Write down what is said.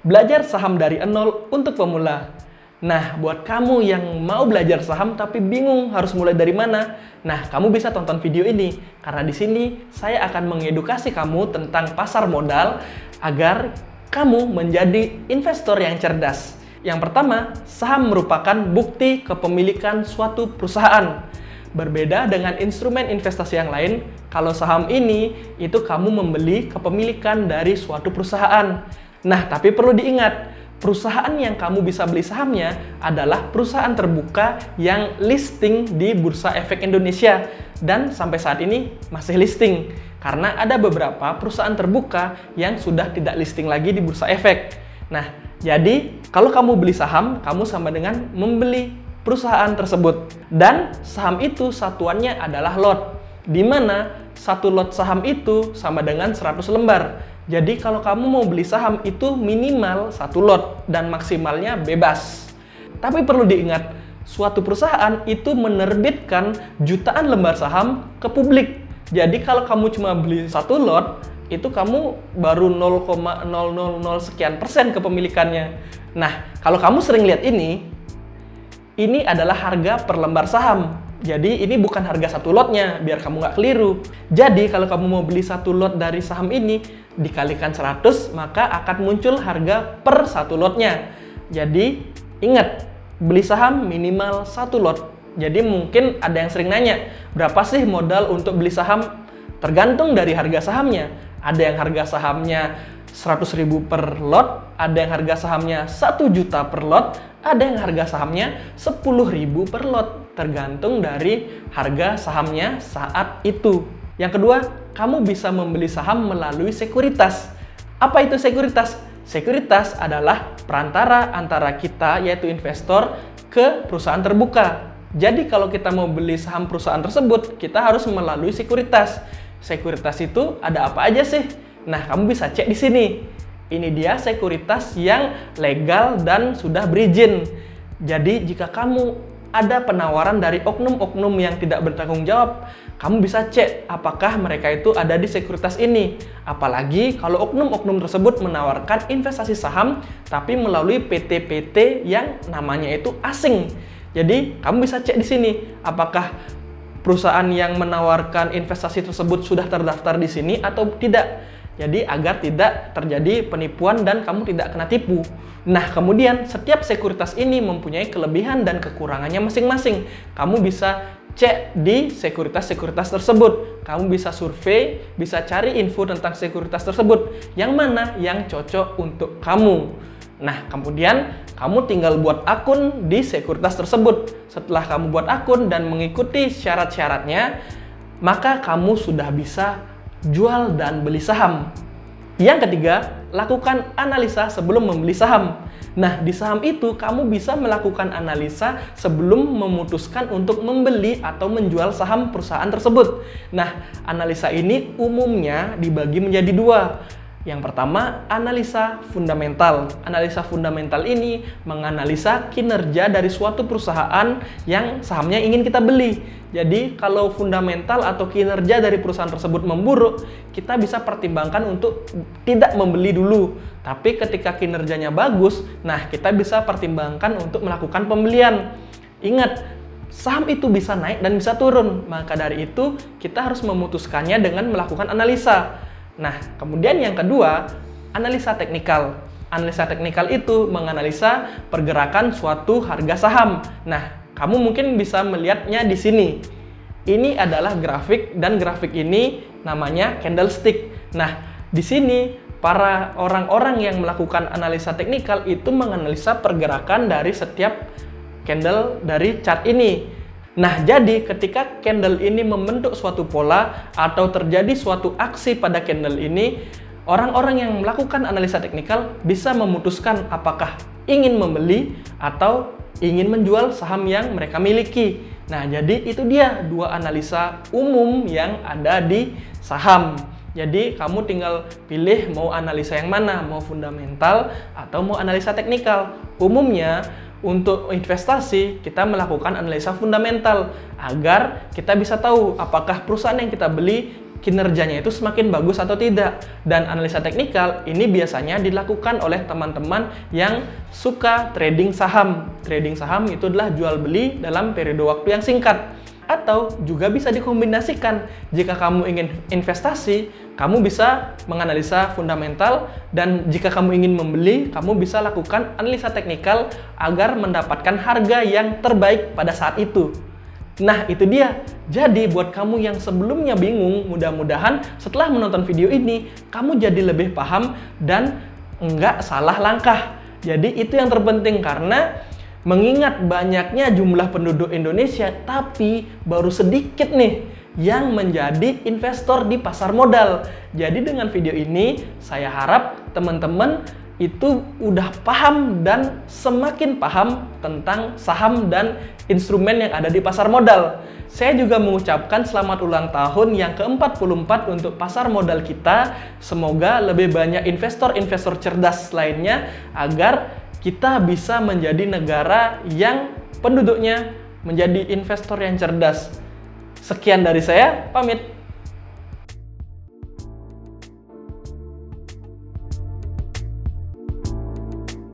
Belajar saham dari nol untuk pemula. Nah, buat kamu yang mau belajar saham tapi bingung harus mulai dari mana, nah kamu bisa tonton video ini karena di sini saya akan mengedukasi kamu tentang pasar modal agar kamu menjadi investor yang cerdas. Yang pertama, saham merupakan bukti kepemilikan suatu perusahaan. Berbeda dengan instrumen investasi yang lain, kalau saham ini itu kamu membeli kepemilikan dari suatu perusahaan. Nah, tapi perlu diingat, perusahaan yang kamu bisa beli sahamnya adalah perusahaan terbuka yang listing di Bursa Efek Indonesia dan sampai saat ini masih listing karena ada beberapa perusahaan terbuka yang sudah tidak listing lagi di Bursa Efek. Nah, jadi kalau kamu beli saham, kamu sama dengan membeli perusahaan tersebut dan saham itu satuannya adalah lot, di mana satu lot saham itu sama dengan 100 lembar. Jadi kalau kamu mau beli saham itu minimal satu lot dan maksimalnya bebas. Tapi perlu diingat, suatu perusahaan itu menerbitkan jutaan lembar saham ke publik. Jadi kalau kamu cuma beli satu lot, itu kamu baru 0,000 sekian persen kepemilikannya. Nah, kalau kamu sering lihat ini adalah harga per lembar saham. Jadi ini bukan harga satu lotnya, biar kamu nggak keliru. Jadi kalau kamu mau beli satu lot dari saham ini, dikalikan 100, maka akan muncul harga per satu lotnya. Jadi ingat, beli saham minimal satu lot. Jadi mungkin ada yang sering nanya, berapa sih modal untuk beli saham? Tergantung dari harga sahamnya. Ada yang harga sahamnya 100.000 per lot, ada yang harga sahamnya 1 juta per lot, ada yang harga sahamnya 10.000 per lot, tergantung dari harga sahamnya saat itu. Yang kedua, kamu bisa membeli saham melalui sekuritas. Apa itu sekuritas? Sekuritas adalah perantara antara kita, yaitu investor, ke perusahaan terbuka. Jadi kalau kita mau beli saham perusahaan tersebut, kita harus melalui sekuritas. Sekuritas itu ada apa aja sih? Nah, kamu bisa cek di sini. Ini dia sekuritas yang legal dan sudah berizin. Jadi, jika kamu ada penawaran dari oknum-oknum yang tidak bertanggung jawab, kamu bisa cek apakah mereka itu ada di sekuritas ini. Apalagi kalau oknum-oknum tersebut menawarkan investasi saham, tapi melalui PT-PT yang namanya itu asing. Jadi, kamu bisa cek di sini apakah perusahaan yang menawarkan investasi tersebut sudah terdaftar di sini atau tidak. Jadi agar tidak terjadi penipuan dan kamu tidak kena tipu. Nah, kemudian setiap sekuritas ini mempunyai kelebihan dan kekurangannya masing-masing. Kamu bisa cek di sekuritas-sekuritas tersebut. Kamu bisa survei, bisa cari info tentang sekuritas tersebut. Yang mana yang cocok untuk kamu. Nah, kemudian kamu tinggal buat akun di sekuritas tersebut. Setelah kamu buat akun dan mengikuti syarat-syaratnya, maka kamu sudah bisa jual dan beli saham. Yang ketiga, lakukan analisa sebelum membeli saham. Nah, di saham itu kamu bisa melakukan analisa sebelum memutuskan untuk membeli atau menjual saham perusahaan tersebut. Nah, analisa ini umumnya dibagi menjadi dua. Yang pertama, analisa fundamental. Analisa fundamental ini menganalisa kinerja dari suatu perusahaan yang sahamnya ingin kita beli. Jadi, kalau fundamental atau kinerja dari perusahaan tersebut memburuk, kita bisa pertimbangkan untuk tidak membeli dulu. Tapi ketika kinerjanya bagus, nah kita bisa pertimbangkan untuk melakukan pembelian. Ingat, saham itu bisa naik dan bisa turun. Maka dari itu, kita harus memutuskannya dengan melakukan analisa. Nah, kemudian yang kedua, analisa teknikal. Analisa teknikal itu menganalisa pergerakan suatu harga saham. Nah, kamu mungkin bisa melihatnya di sini. Ini adalah grafik dan grafik ini namanya candlestick. Nah, di sini para orang-orang yang melakukan analisa teknikal itu menganalisa pergerakan dari setiap candle dari chart ini. Nah, jadi ketika candle ini membentuk suatu pola atau terjadi suatu aksi pada candle ini, orang-orang yang melakukan analisa teknikal bisa memutuskan apakah ingin membeli atau ingin menjual saham yang mereka miliki. Nah, jadi itu dia dua analisa umum yang ada di saham. Jadi, kamu tinggal pilih mau analisa yang mana, mau fundamental atau mau analisa teknikal. Umumnya, untuk investasi, kita melakukan analisa fundamental agar kita bisa tahu apakah perusahaan yang kita beli kinerjanya itu semakin bagus atau tidak. Dan analisa teknikal ini biasanya dilakukan oleh teman-teman yang suka trading saham. Trading saham itu adalah jual beli dalam periode waktu yang singkat. Atau juga bisa dikombinasikan. Jika kamu ingin investasi, kamu bisa menganalisa fundamental, dan jika kamu ingin membeli, kamu bisa lakukan analisa teknikal agar mendapatkan harga yang terbaik pada saat itu. Nah, itu dia. Jadi, buat kamu yang sebelumnya bingung, mudah-mudahan setelah menonton video ini, kamu jadi lebih paham dan nggak salah langkah. Jadi, itu yang terpenting karena mengingat banyaknya jumlah penduduk Indonesia, tapi baru sedikit nih yang menjadi investor di pasar modal. Jadi dengan video ini, saya harap teman-teman itu udah paham dan semakin paham tentang saham dan instrumen yang ada di pasar modal. Saya juga mengucapkan selamat ulang tahun yang ke-44 untuk pasar modal kita. Semoga lebih banyak investor-investor cerdas lainnya agar kita bisa menjadi negara yang penduduknya menjadi investor yang cerdas. Sekian dari saya, pamit.